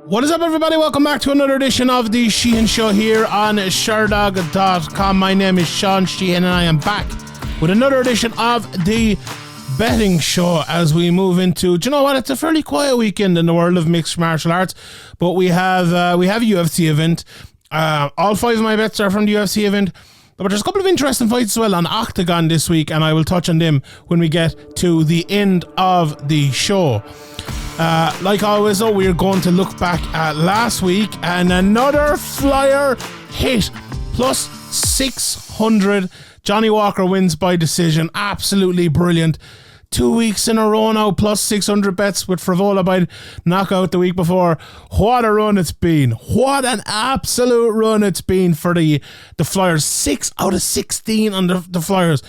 What is up, everybody? Welcome back to another edition of the Sheehan Show here on Sherdog.com. My name is Sean Sheehan and I am back with another edition of the betting show as we move into, do you know what, it's a fairly quiet weekend in the world of mixed martial arts, but we have a UFC event. All 5 of my bets are from the UFC event, but there's a couple of interesting fights as well on Oktagon this week, and I will touch on them when we get to the end of the show. Like always though, we're going to look back at last week, and another FLIER hit, plus 600. Johnny Walker wins by decision. Absolutely brilliant. 2 weeks in a row now, plus 600 bets with Vemola by knockout the week before. What a run it's been. What an absolute run it's been for the FLIERs. 6 out of 16 on the FLIERs.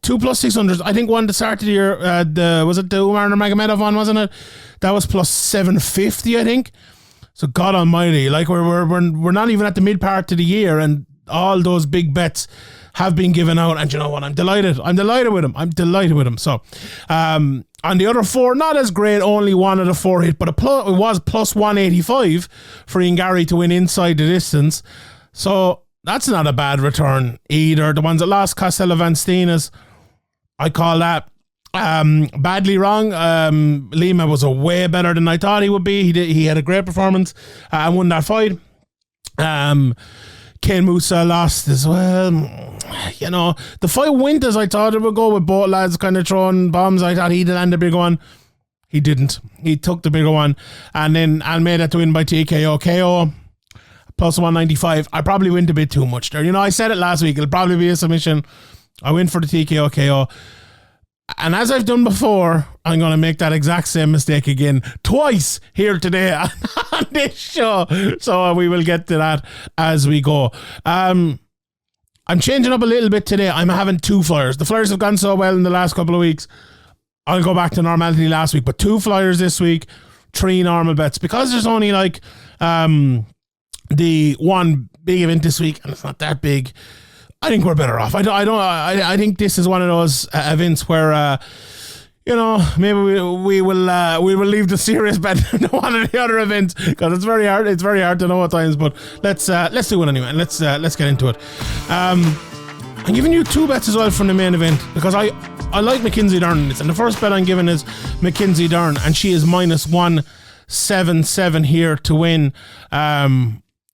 2 plus 600s. I think one at the start of the year, was it the Umar Nurmagomedov one, wasn't it? That was plus 750, I think. So God almighty, like we're not even at the mid part of the year, and all those big bets have been given out. And you know what? I'm delighted with him. So, on the other 4, not as great. Only 1 of the 4 hit, but it was plus 185 for Ian Gary to win inside the distance. So that's not a bad return either. The ones that lost, Costello Van Steenis, I call that badly wrong. Lima was a way better than I thought he would be. He had a great performance and won that fight. Ken Musa lost as well. You know, the fight went as I thought it would go, with both lads kind of throwing bombs. I thought he'd land the bigger one. He didn't. He took the bigger one, and then Almeida to win by TKO KO. Plus 195. I probably went a bit too much there. You know, I said it last week. It'll probably be a submission. I went for the TKO KO. And as I've done before, I'm going to make that exact same mistake again twice here today on this show. So we will get to that as we go. I'm changing up a little bit today. I'm having 2 FLIERs. The FLIERs have gone so well in the last couple of weeks. I'll go back to normality last week, but 2 FLIERs this week, 3 normal bets. Because there's only like the one big event this week, and it's not that big, I think we're better off. I think this is one of those events where, you know, maybe we will leave the serious bet to one of the other events, because it's very hard. It's very hard to know at times. But let's do it anyway, and let's get into it. I'm giving you 2 bets as well from the main event, because I like Mackenzie Dern in this, and the first bet I'm giving is Mackenzie Dern, and she is minus 177 here to win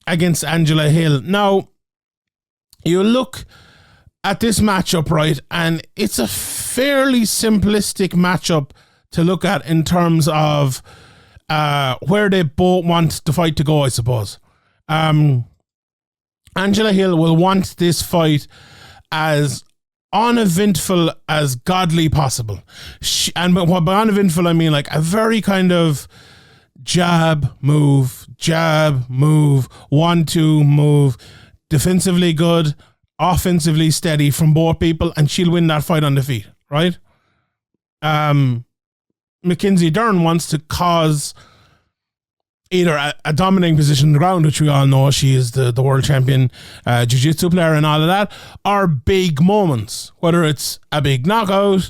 against Angela Hill. Now, you look at this matchup, right, and it's a fairly simplistic matchup to look at in terms of where they both want the fight to go, I suppose. Angela Hill will want this fight as uneventful as godly possible. And by uneventful, I mean like a very kind of jab, move, 1-2 move, defensively good, offensively steady from both people, and she'll win that fight on the feet, right? Mackenzie Dern wants to cause either a dominating position on the ground, which we all know she is the world champion jiu-jitsu player and all of that, or big moments, whether it's a big knockout,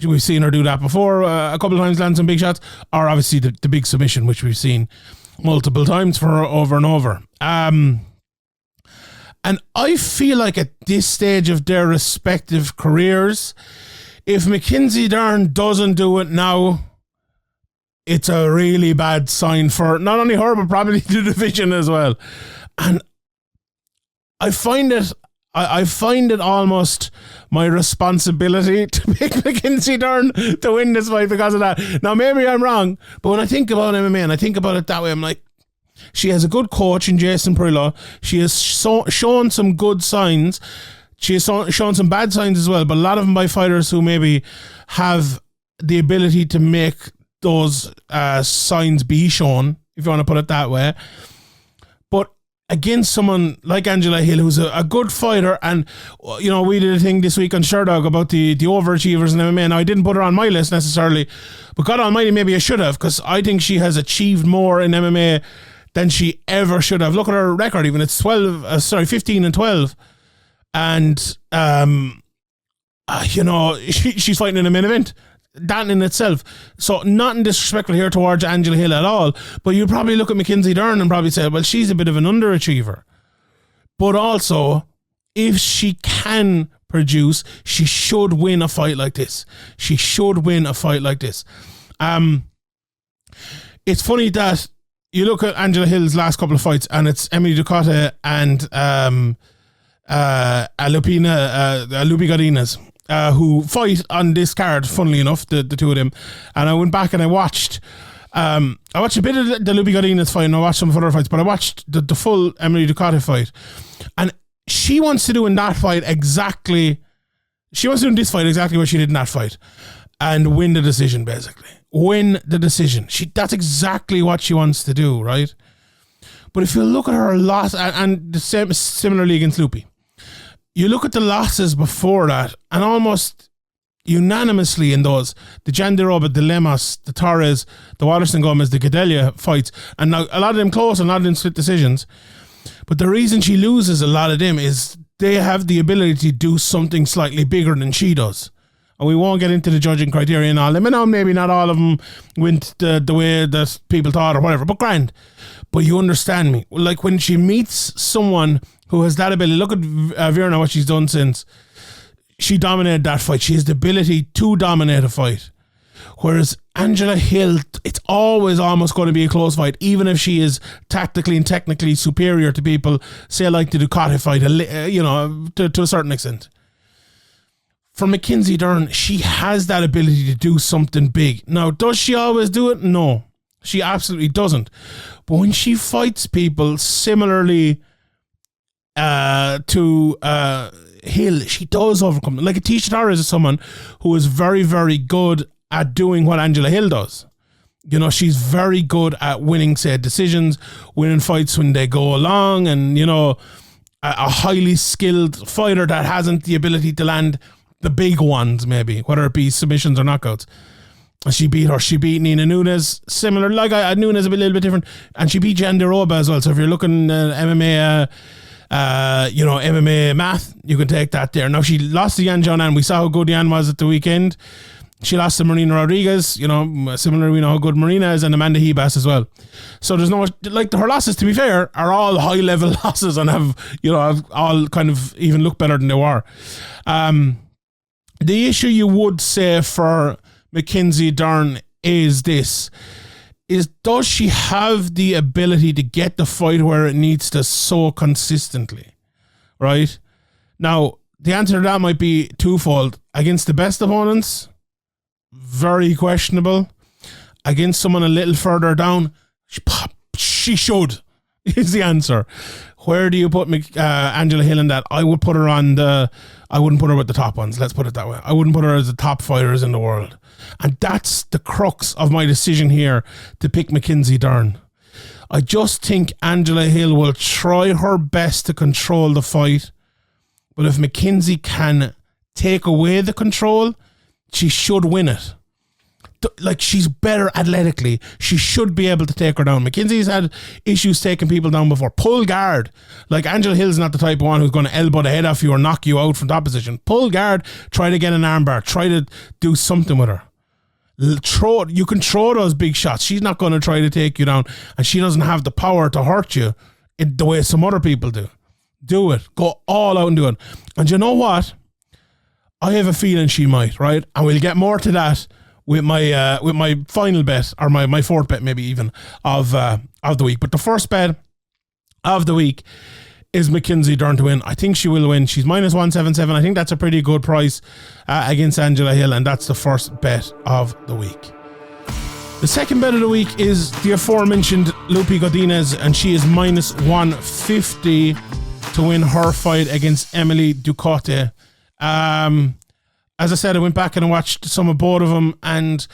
we've seen her do that before a couple of times, land some big shots, or obviously the big submission, which we've seen multiple times for her over and over. And I feel like at this stage of their respective careers, if Mackenzie Dern doesn't do it now, it's a really bad sign for not only her, but probably the division as well. And I find it almost my responsibility to pick Mackenzie Dern to win this fight because of that. Now, maybe I'm wrong, but when I think about MMA and I think about it that way, I'm like, she has a good coach in Jason Perillo. She has shown some good signs. She has shown some bad signs as well, but a lot of them by fighters who maybe have the ability to make those signs be shown, if you want to put it that way. But against someone like Angela Hill, who's a good fighter, and you know, we did a thing this week on Sherdog about the overachievers in MMA. Now, I didn't put her on my list necessarily, but God almighty, maybe I should have, because I think she has achieved more in MMA than she ever should have. Look at her record, even. It's 15-12. And, you know, she's fighting in a main event. that in itself. So nothing disrespectful here towards Angela Hill at all, but you'd probably look at Mackenzie Dern and probably say, well, she's a bit of an underachiever. But also, if she can produce, she should win a fight like this. She should win a fight like this. It's funny that you look at Angela Hill's last couple of fights, and it's Emily Ducote and Lupita Godinez, who fight on this card, funnily enough, the two of them. And I went back and I watched a bit of the Lupita Godinez fight, and I watched some other fights, but I watched the full Emily Ducote fight. And she wants to do in that fight exactly, she wants to do in this fight exactly what she did in that fight, and win the decision, basically. Win the decision. That's exactly what she wants to do, right? But if you look at her loss, and the same similarly against Lupi, you look at the losses before that, and almost unanimously in those, the Jandiroba, the Lemos, the Torres, the Waterson Gomez, the Gadelia fights, and now a lot of them close and a lot of them split decisions. But the reason she loses a lot of them is they have the ability to do something slightly bigger than she does. And we won't get into the judging criteria and all them. I know maybe not all of them went the way that people thought or whatever, but grand. But you understand me. Like when she meets someone who has that ability, look at Virna, what she's done since. She dominated that fight. She has the ability to dominate a fight. Whereas Angela Hill, it's always almost going to be a close fight, even if she is tactically and technically superior to people, say like the Ducote fight, to a certain extent. For Mackenzie Dern, she has that ability to do something big. Now, does she always do it? No, she absolutely doesn't. But when she fights people similarly to Hill, she does overcome them. Like Atisha Torres is someone who is very, very good at doing what Angela Hill does. You know, she's very good at winning, say, decisions, winning fights when they go along, and, you know, a highly skilled fighter that hasn't the ability to land the big ones, maybe, whether it be submissions or knockouts. And she beat her. She beat Nina Nunes, similar. Like Nunes a little bit different, and she beat Jandiroba as well. So if you're looking at MMA, MMA math, you can take that there. Now she lost to Yan Jonan. We saw how good Yan was at the weekend. She lost to Marina Rodriguez. You know, similar. We know how good Marina is, and Amanda Hebas as well. So there's no, like, her losses, to be fair, are all high level losses and have all kind of even look better than they were. The issue you would say for Mackenzie Dern is this, does she have the ability to get the fight where it needs to so consistently, right? Now, the answer to that might be twofold. Against the best opponents, very questionable. Against someone a little further down, she should, is the answer. Where do you put Angela Hill in that? I would put her I wouldn't put her with the top ones. Let's put it that way. I wouldn't put her as the top fighters in the world. And that's the crux of my decision here to pick Mackenzie Dern. I just think Angela Hill will try her best to control the fight. But if Mackenzie can take away the control, she should win it. Like, she's better athletically. She should be able to take her down. Mackenzie's had issues taking people down before. Pull guard. Like, Angela Hill's not the type of one who's going to elbow the head off you or knock you out from that position. Pull guard. Try to get an armbar. Try to do something with her. You can throw those big shots. She's not going to try to take you down, and she doesn't have the power to hurt you in the way some other people do. Do it. Go all out and do it. And you know what? I have a feeling she might, right? And we'll get more to that with my final bet, or my fourth bet maybe even, of the week. But the first bet of the week is Mackenzie Dern to win. I think she will win. She's -177. I think that's a pretty good price against Angela Hill, and that's the first bet of the week. The second bet of the week is the aforementioned Lupita Godinez, and she is -150 to win her fight against Emily Ducote. As I said, I went back and I watched some of both of them, and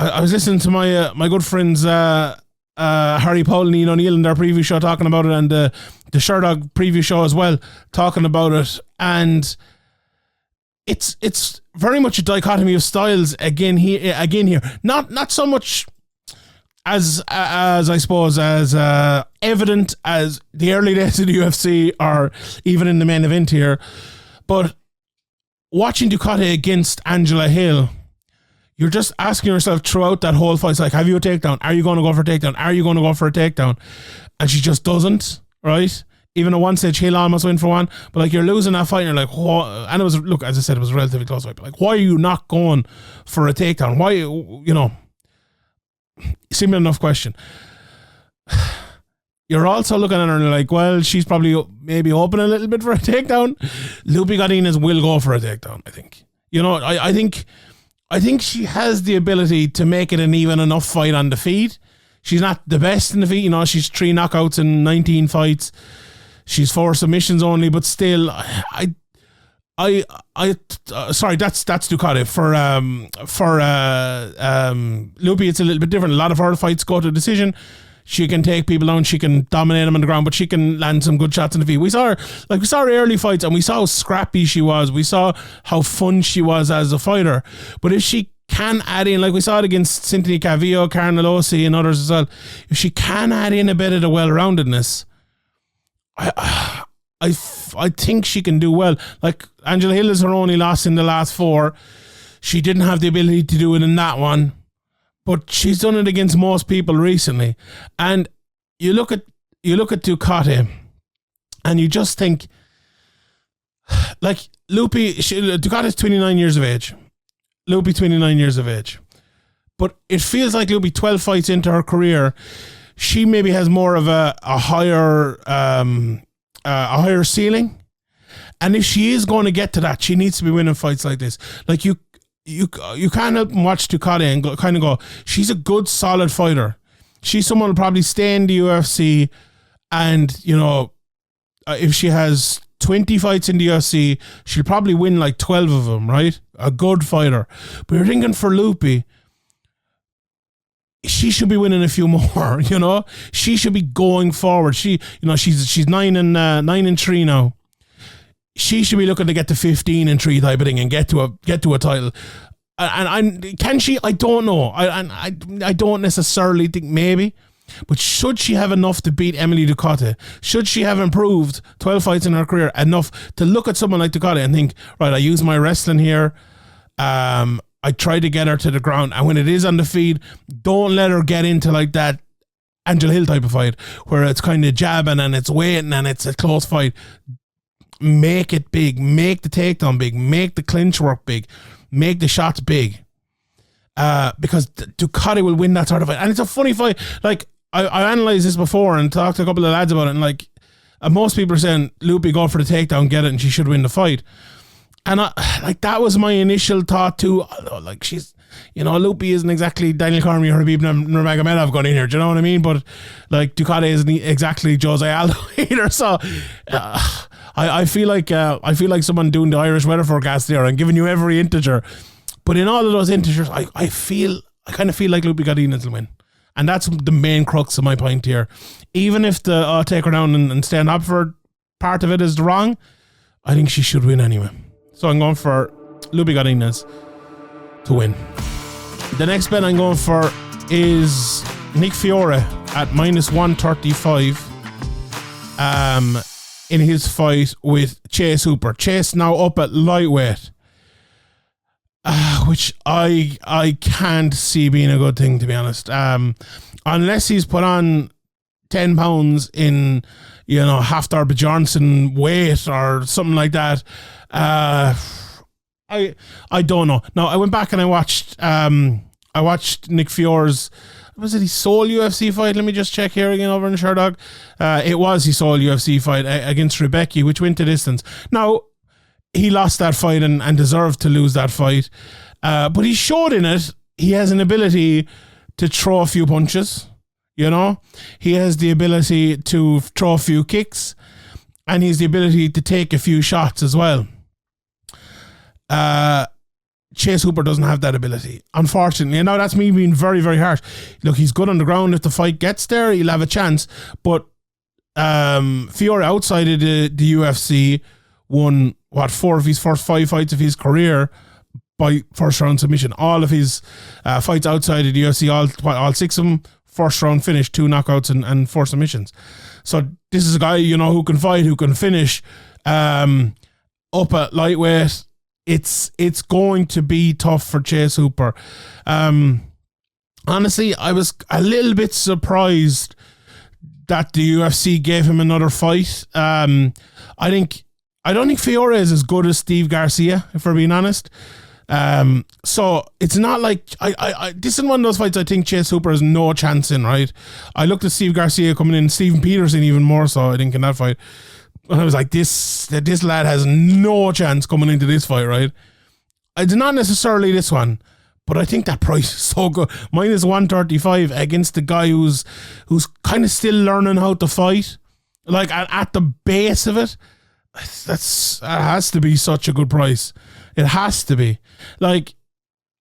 I was listening to my good friends Harry Paul and Ian O'Neill in their preview show talking about it, and the Sherdog preview show as well talking about it, and it's very much a dichotomy of styles again here. Not so much as I suppose as evident as the early days of the UFC or even in the main event here, but watching Ducote against Angela Hill, you're just asking yourself throughout that whole fight, it's like, have you a takedown? Are you going to go for a takedown? Are you going to go for a takedown? And she just doesn't, right? Even at one stage, he'll almost win for one. But like, you're losing that fight and you're like, what? And it was, look, as I said, it was a relatively close fight. But like, why are you not going for a takedown? Why, you know, simple enough question. You're also looking at her and you're like, well, she's probably maybe open a little bit for a takedown. Lupita Godinez will go for a takedown, I think. You know, I think she has the ability to make it an even enough fight on the feet. She's not the best in the feet. You know, she's 3 knockouts in 19 fights. She's 4 submissions only, but still, sorry, that's Ducote. For Lupita, it's a little bit different. A lot of her fights go to decision. She can take people down. She can dominate them on the ground, but she can land some good shots in the feet. We saw her early fights, and we saw how scrappy she was. We saw how fun she was as a fighter. But if she can add in, like we saw it against Cynthia Cavillo, Carnelossi, and others as well, if she can add in a bit of the well-roundedness, I think she can do well. Like, Angela Hill is her only loss in the last 4. She didn't have the ability to do it in that one, but she's done it against most people recently. And you look at Ducote, and you just think, like, Ducote is 29 years of age. Lupi 29 years of age. But it feels like Lupi 12 fights into her career, she maybe has more of a higher ceiling. And if she is going to get to that, she needs to be winning fights like this. Like, you can't help and watch Ducote and kind of go, she's a good, solid fighter. She's someone who'll probably stay in the UFC, and, you know, if she has 20 fights in the UFC, she'll probably win like 12 of them, right? A good fighter. But you're thinking for Lupi, she should be winning a few more, you know? She should be going forward. She's 9-3 now. She should be looking to get to 15-3 type of thing and get to a title. And can she? I don't know. I don't necessarily think maybe. But should she have enough to beat Emily Ducote? Should she have improved 12 fights in her career enough to look at someone like Ducote and think, right, I use my wrestling here. I try to get her to the ground. And when it is on the feed, don't let her get into like that Angela Hill type of fight where it's kind of jabbing and it's waiting and it's a close fight. Make it big. Make the takedown big. Make the clinch work big. Make the shots big. Because Ducote will win that sort of fight. And it's a funny fight. Like, I analysed this before and talked to a couple of lads about it, and like, most people are saying Lupi go for the takedown, get it, and she should win the fight. And that was my initial thought too. Like, she's, you know, Lupi isn't exactly Daniel Cormier or Habib Nurmagomedov got in here. Do you know what I mean? But like, Ducote isn't exactly Jose Aldo either. So I feel like someone doing the Irish weather forecast there and giving you every integer. But in all of those integers, I kind of feel like Lupi Godinez will win. And that's the main crux of my point here. Even if the take her down and stand up for part of it is wrong, I think she should win anyway. So I'm going for Lupi Godinez to win. The next bet I'm going for is Nick Fiore at -135 in his fight with Chase Hooper. Chase now up at lightweight. Which I can't see being a good thing, to be honest. Unless he's put on 10 pounds in, you know, Haftar Bjornsson weight or something like that. I don't know. Now, I went back and I watched Nick Fiore's, was it his sole UFC fight? Let me just check here again over in Sherdog. It was his sole UFC fight against Rebecca, which went to distance. Now, he lost that fight and deserved to lose that fight. But he showed in it he has an ability to throw a few punches, you know? He has the ability to throw a few kicks, and he has the ability to take a few shots as well. Chase Hooper doesn't have that ability, unfortunately. And now that's me being very, very harsh. Look, he's good on the ground. If the fight gets there, he'll have a chance. But Fiore outside of the UFC won 4 of his first 5 fights of his career by first round submission. All of his fights outside of the UFC, all 6 of them, first round finish, 2 knockouts and 4 submissions. So this is a guy, you know, who can fight, who can finish, up at lightweight. it's going to be tough for Chase Hooper. Honestly, I was a little bit surprised that the UFC gave him another fight. I don't think Fiore is as good as Steve Garcia, if we're being honest. So it's not like this is one of those fights I think Chase Hooper has no chance in, right? I looked at Steve Garcia coming in, Steven Peterson even more so, I think, in that fight. And I was like, this lad has no chance coming into this fight, right? It's not necessarily this one, but I think that price is so good. Minus 135 against the guy who's kind of still learning how to fight. Like at the base of it, that has to be such a good price. It has to be. Like,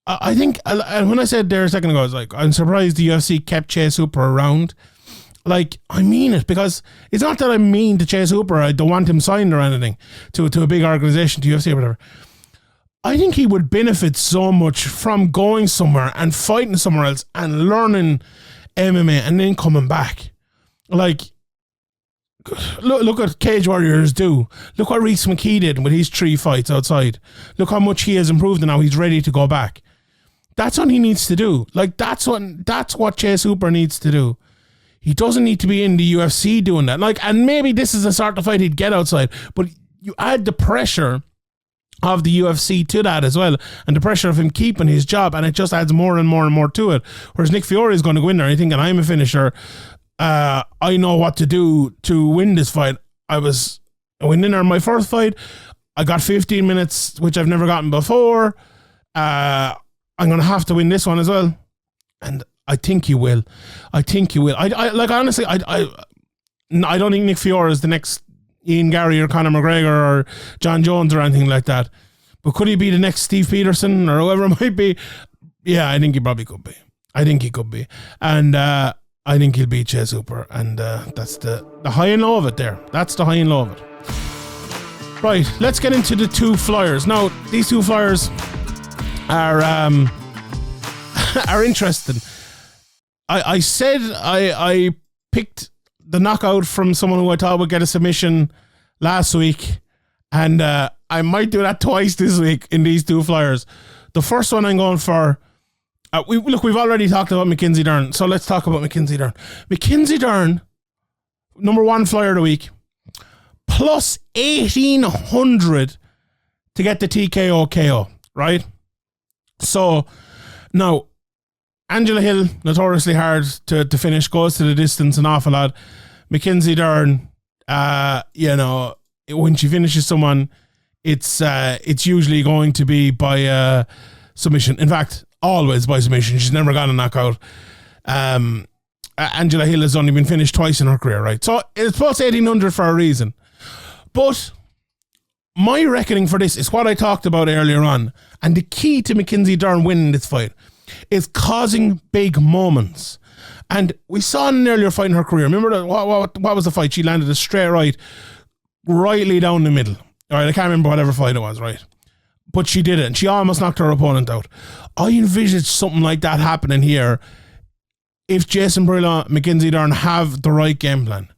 I think, when I said there a second ago, I was like, I'm surprised the UFC kept Chase Hooper around. Like, I mean it, because it's not that I'm mean to Chase Hooper. I don't want him signed or anything to a big organization, to UFC or whatever. I think he would benefit so much from going somewhere and fighting somewhere else and learning MMA and then coming back. Like, look what Cage Warriors do. Look what Reese McKee did with his 3 fights outside. Look how much he has improved and now he's ready to go back. That's what he needs to do. Like, that's what Chase Hooper needs to do. He doesn't need to be in the UFC doing that. Like, and maybe this is the sort of fight he'd get outside, but you add the pressure of the UFC to that as well, and the pressure of him keeping his job, and it just adds more and more and more to it. Whereas Nick Fiore is going to go in there, I think, and I'm a finisher. I know what to do to win this fight. I went in there in my first fight. I got 15 minutes, which I've never gotten before. I'm going to have to win this one as well. And I think he will. I like, honestly, I don't think Nick Fiore is the next Ian Gary or Conor McGregor or John Jones or anything like that. But could he be the next Steve Peterson or whoever it might be? Yeah, I think he probably could be. I think he could be. And I think he'll beat Chase Hooper. And that's the high and low of it there. That's the high and low of it. Right, let's get into the 2 flyers. Now, these 2 flyers are are interesting. I said I picked the knockout from someone who I thought would get a submission last week, and I might do that twice this week in these 2 flyers. The first one I'm going for, we've already talked about Mackenzie Dern, so let's talk about Mackenzie Dern. Mackenzie Dern, number 1 flyer of the week, plus 1,800 to get the TKO KO, right? So, now, Angela Hill, notoriously hard to finish, goes to the distance an awful lot. Mackenzie Dern, when she finishes someone, it's usually going to be by submission. In fact, always by submission. She's never got a knockout. Angela Hill has only been finished twice in her career, right? So it's plus 1,800 for a reason. But my reckoning for this is what I talked about earlier on. And the key to Mackenzie Dern winning this fight is causing big moments. And we saw in an earlier fight in her career. Remember what was the fight? She landed a straight right, rightly down the middle. All right, I can't remember whatever fight it was, right? But she did it, and she almost knocked her opponent out. I envisaged something like that happening here if Jason Brillo, Mackenzie Dern have the right game plan.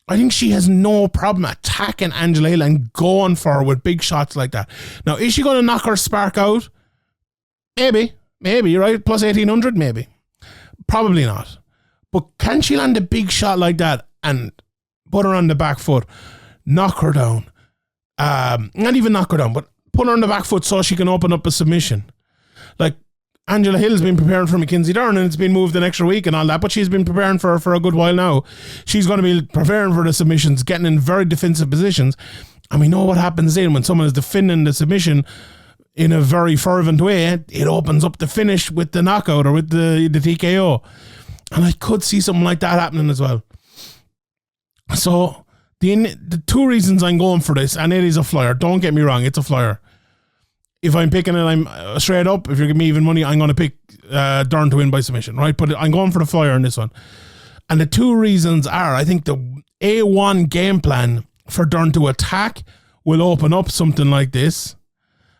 I think she has no problem attacking Angela Hill and going for her with big shots like that. Now, is she going to knock her spark out? Maybe, right? Plus 1,800, maybe. Probably not. But can she land a big shot like that and put her on the back foot, knock her down? Not even knock her down, but put her on the back foot so she can open up a submission. Like, Angela Hill's been preparing for Mackenzie Dern, and it's been moved an extra week and all that, but she's been preparing for a good while now. She's going to be preparing for the submissions, getting in very defensive positions. And we know what happens then when someone is defending the submission in a very fervent way. It opens up the finish with the knockout or with the TKO. And I could see something like that happening as well. So the 2 reasons I'm going for this, and it is a flyer. Don't get me wrong, it's a flyer. If I'm picking it, I'm straight up. If you're giving me even money, I'm going to pick Dern to win by submission, right? But I'm going for the flyer in this one. And the 2 reasons are, I think the A1 game plan for Dern to attack will open up something like this.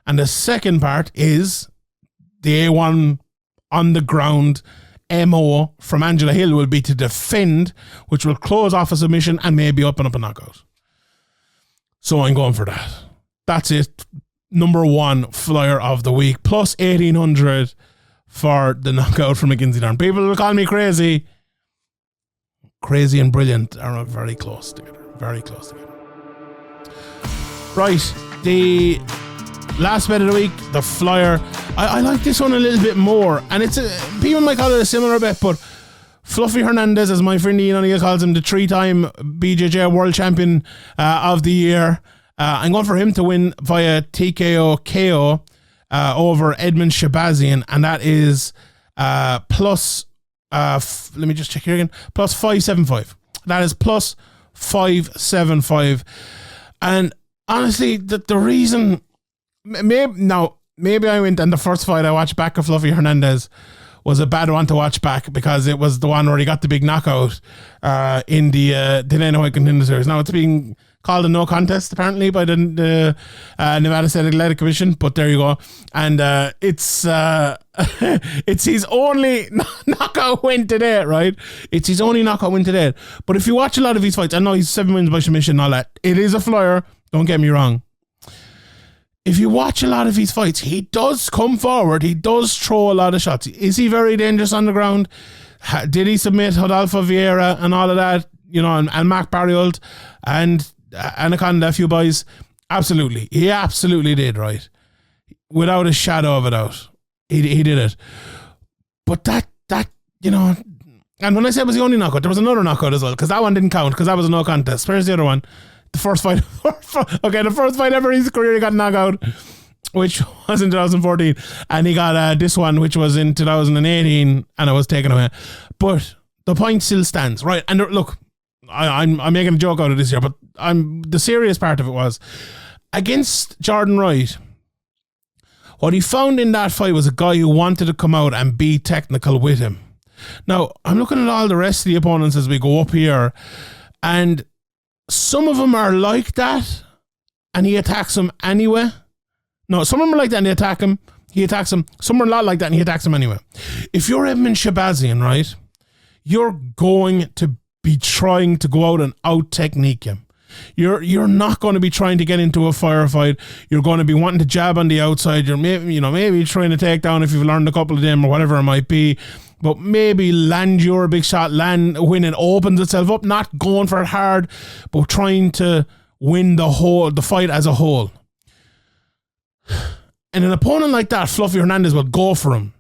And the second part is the A1 on the ground MO from Angela Hill will be to defend, which will close off a submission and maybe open up a knockout. So I'm going for that. That's it. number one flyer of the week. Plus 1,800 for the knockout from Mackenzie Dern. People will call me crazy. Crazy and brilliant are very close together. Very close together. Right, the last bet of the week, the flyer. I like this one a little bit more, and people might call it a similar bet, but Fluffy Hernandez, as my friend Ian O'Neill calls him, the 3-time BJJ World Champion of the year. I'm going for him to win via TKO KO over Edmen Shahbazyan, and that is plus. Let me just check here again. Plus 575. That is plus 575. And honestly, the reason, maybe I went, and the first fight I watched back of Fluffy Hernandez was a bad one to watch back because it was the one where he got the big knockout in the Dana White Contender Series. Now it's being called a no contest apparently by the Nevada State Athletic Commission, but there you go. And it's his only knockout win to date, right? It's his only knockout win to date. But if you watch a lot of his fights, I know he's 7 wins by submission and all that. It is a flyer, don't get me wrong. If you watch a lot of his fights, he does come forward. He does throw a lot of shots. Is he very dangerous on the ground? Did he submit Rodolfo Vieira and all of that? You know, and Mac Barriold and Anaconda, a few boys? Absolutely. He absolutely did, right? Without a shadow of a doubt. He did it. But that, you know, and when I said it was the only knockout, there was another knockout as well, because that one didn't count, because that was a no contest. Where's the other one? The first fight. The first fight ever in his career, he got knocked out, which was in 2014. And he got this one, which was in 2018, and it was taken away. But the point still stands, right? And look, I'm making a joke out of this here, but the serious part of it was, against Jordan Wright, what he found in that fight was a guy who wanted to come out and be technical with him. Now, I'm looking at all the rest of the opponents as we go up here, and some of them are like that, and he attacks them anyway. No, some of them are like that and they attack him. He attacks them. Some are not like that and he attacks them anyway. If you're Edmen Shahbazyan, right, you're going to be trying to go out and out-technique him. You're not going to be trying to get into a firefight. You're going to be wanting to jab on the outside. You're maybe trying to take down if you've learned a couple of them or whatever it might be. But maybe land your big shot, when it opens itself up, not going for it hard, but trying to win the fight as a whole. And an opponent like that, Fluffy Hernandez, will go for him.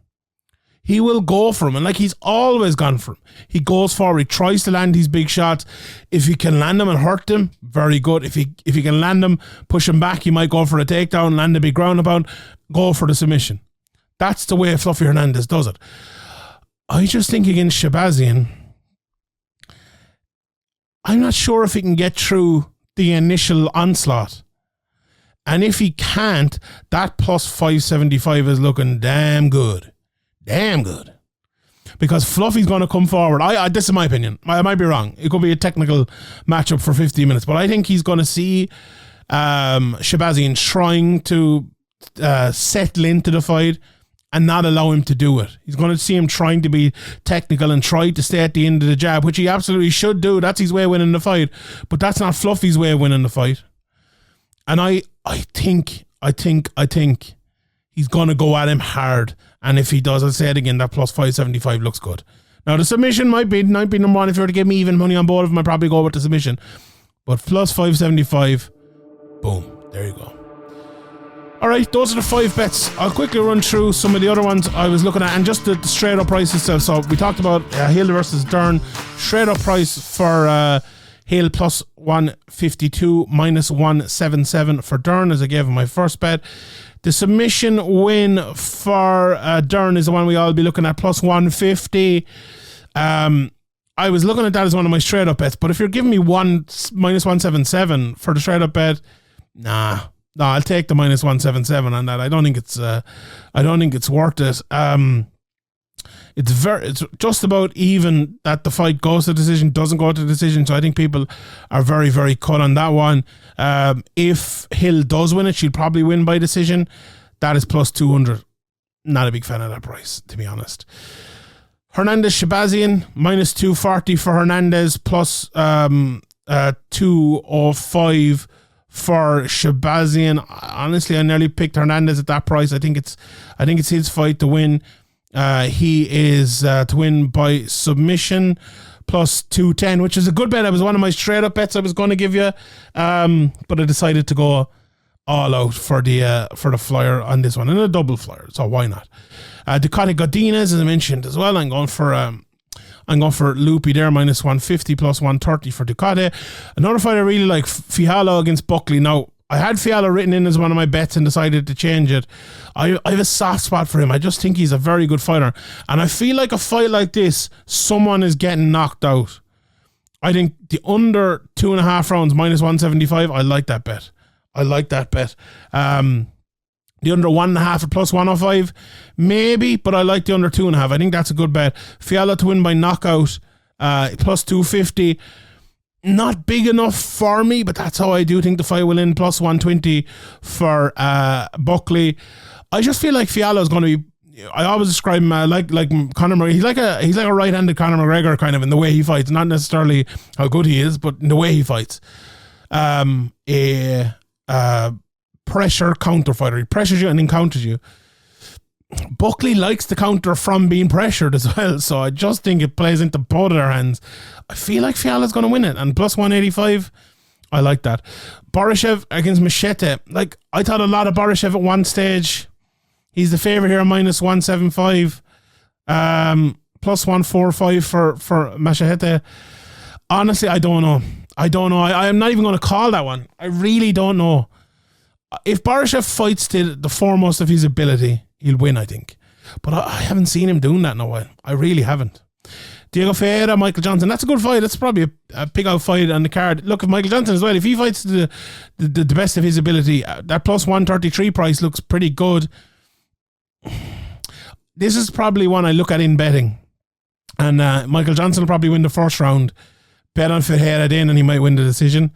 He will go for him, and like he's always gone for him. He goes forward, he tries to land these big shots. If he can land them and hurt them, very good. If he can land them, push him back, he might go for a takedown, land a big ground and pound, go for the submission. That's the way Fluffy Hernandez does it. I just think against Shahbazyan, I'm not sure if he can get through the initial onslaught. And if he can't, that plus 575 is looking damn good. Damn good. Because Fluffy's going to come forward. This is my opinion. I might be wrong. It could be a technical matchup for 15 minutes. But I think he's going to see Shahbazyan trying to settle into the fight and not allow him to do it. He's going to see him trying to be technical and try to stay at the end of the jab, which he absolutely should do. That's his way of winning the fight. But that's not Fluffy's way of winning the fight. And I think he's going to go at him hard. And if he does, I'll say it again, that plus 575 looks good. Now, the submission might be number one. If you were to give me even money on both of them, I'd probably go with the submission. But plus 575, boom, there you go. All right, those are the 5 bets. I'll quickly run through some of the other ones I was looking at, and just the straight up price itself. So we talked about Hill versus Dern. Straight up price for Hill plus 152, minus 177 for Dern, as I gave him my first bet. The submission win for Dern is the one we all be looking at, plus 150. I was looking at that as one of my straight up bets, but if you're giving me minus 177 for the straight up bet, nah, I'll take the minus 177 on that. I don't think it's worth it. It's just about even that the fight goes to decision, doesn't go to decision. So I think people are very, very cut on that one. If Hill does win it, she'll probably win by decision. That is plus 200. Not a big fan of that price, to be honest. Hernandez Shahbazyan, minus 240 for Hernandez, plus 205 for Shahbazyan. Honestly, I nearly picked Hernandez at that price. I think it's his fight to win. He is to win by submission plus 210, which is a good bet. It was one of my straight up bets I was going to give you, but I decided to go all out for the flyer on this one, and a double flyer, so why not? Ducote Godinez, as I mentioned as well. I'm going for Lupita there, minus 150 plus 130 for Ducote. Another fight I really like, Fiore against Buckley. Now, I had Fiore written in as one of my bets and decided to change it. I have a soft spot for him. I just think he's a very good fighter. And I feel like a fight like this, someone is getting knocked out. I think the under 2.5 rounds, minus 175, I like that bet. The under 1.5 at plus 105, maybe, but I like the under 2.5. I think that's a good bet. Fiore to win by knockout, plus 250. Not big enough for me, but that's how I do think the fight will end. Plus 120 for Buckley. I just feel like Fiore is going to be. I always describe him like Conor McGregor. He's like a right-handed Conor McGregor kind of in the way he fights, not necessarily how good he is, but in the way he fights. Pressure counter fighter. He pressures you and then counters you. Buckley likes the counter from being pressured as well, so I just think it plays into both of their hands. I feel like Fiore's going to win it, and plus 185, I like that. Borishev against Machete. Like, I thought a lot of Borishev at one stage. He's the favourite here, minus 175, plus 145 for Machete. Honestly, I don't know. I am not even going to call that one. I really don't know. If Borishev fights to the foremost of his ability, he'll win, I think. But I haven't seen him doing that in a while. I really haven't. Diego Ferreira, Michael Johnson. That's a good fight. That's probably a big out fight on the card. Look, if Michael Johnson as well, if he fights to the best of his ability, that plus 133 price looks pretty good. This is probably one I look at in betting. And Michael Johnson will probably win the first round. Bet on Ferreira then, and he might win the decision.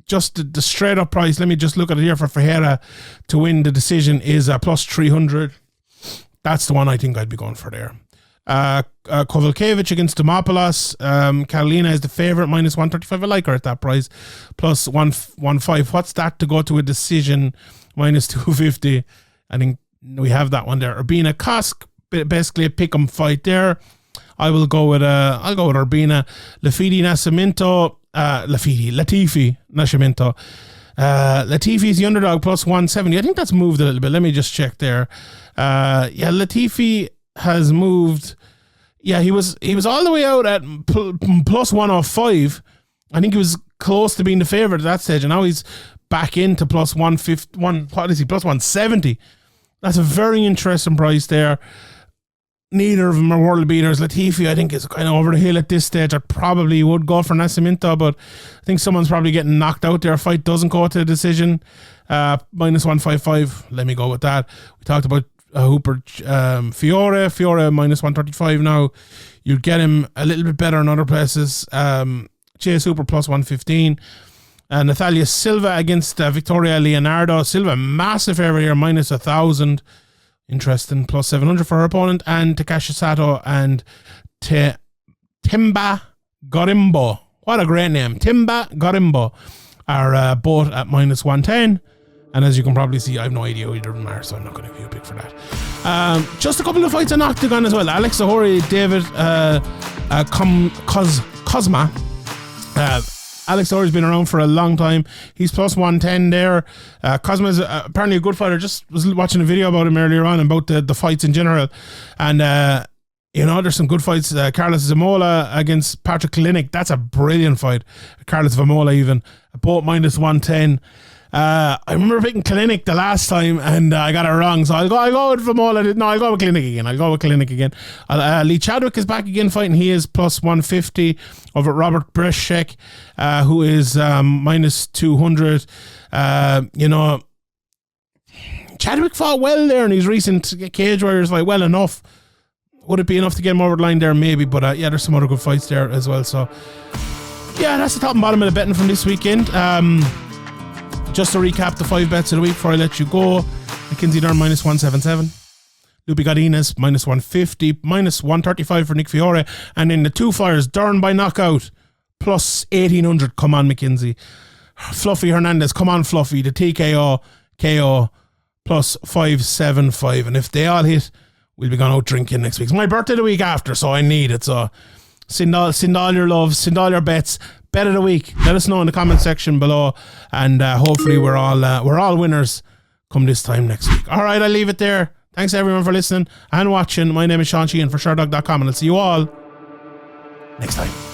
Just the straight up price, let me just look at it here, for Ferreira to win the decision is plus 300. That's the one I think I'd be going for there. Kovalkiewicz against Demopoulos. Carolina is the favourite, minus 135. I like her at that price. Plus 115. What's that to go to a decision? Minus 250. I think we have that one there. Urbina Kosk, basically a pick 'em fight there. I'll go with Urbina. Latifi Nascimento. Latifi's the underdog, plus 170. I think that's moved a little bit. Let me just check there. Latifi has moved. Yeah, he was all the way out at plus 105. I think he was close to being the favourite at that stage, and now he's back into plus 150. Plus 170. That's a very interesting price there. Neither of them are world beaters. Latifi, I think, is kind of over the hill at this stage. I probably would go for Nascimento, but I think someone's probably getting knocked out there. Fight doesn't go to a decision. Minus 155. Let me go with that. We talked about Hooper, Fiore minus 135 now. You'd get him a little bit better in other places. Chase Hooper plus 115. Natalia Silva against Victoria Leonardo. Silva, massive favourite here, minus 1,000. Interesting, plus 700 for her opponent. And Takashi Sato and Timba Gorimbo. What a great name. Timba Gorimbo are both at minus 110. And as you can probably see, I have no idea who either of them are, so I'm not going to give you a pick for that. Just a couple of fights on Oktagon as well. Alex Zahori, David Cosma. Alex Zahori's been around for a long time. He's plus 110 there. Cosma is apparently a good fighter. Just was watching a video about him earlier on, about the fights in general. And, there's some good fights. Carlos Vemola against Patrick Klinick. That's a brilliant fight. Carlos Vemola even. Both minus 110. I remember picking Klinick the last time and I got it wrong, so I'll go with Vemola. No, I'll go with Klinick again. Lee Chadwick is back again fighting. He is plus 150 over Robert Breshek, who is minus 200. Chadwick fought well there in his recent Cage Warriors fight, well enough. Would it be enough to get him over the line there? Maybe, but there's some other good fights there as well. So that's the top and bottom of the betting from this weekend. Just to recap the 5 bets of the week before I let you go. Mackenzie Dern minus 177. Godinez minus 150. Minus 135 for Nick Fiore. And in the 2 flyers, Dern by knockout plus 1800. Come on, Mackenzie. Fluffy Hernandez. Come on, Fluffy. The TKO, KO plus 575. And if they all hit, we'll be going out drinking next week. It's my birthday the week after, so I need it. So send all your love, send all your bets. Bet of the week. Let us know in the comment section below. And hopefully we're all winners come this time next week. All right, I'll leave it there. Thanks everyone for listening and watching. My name is Sheehan for Sherdog.com, and I'll see you all next time.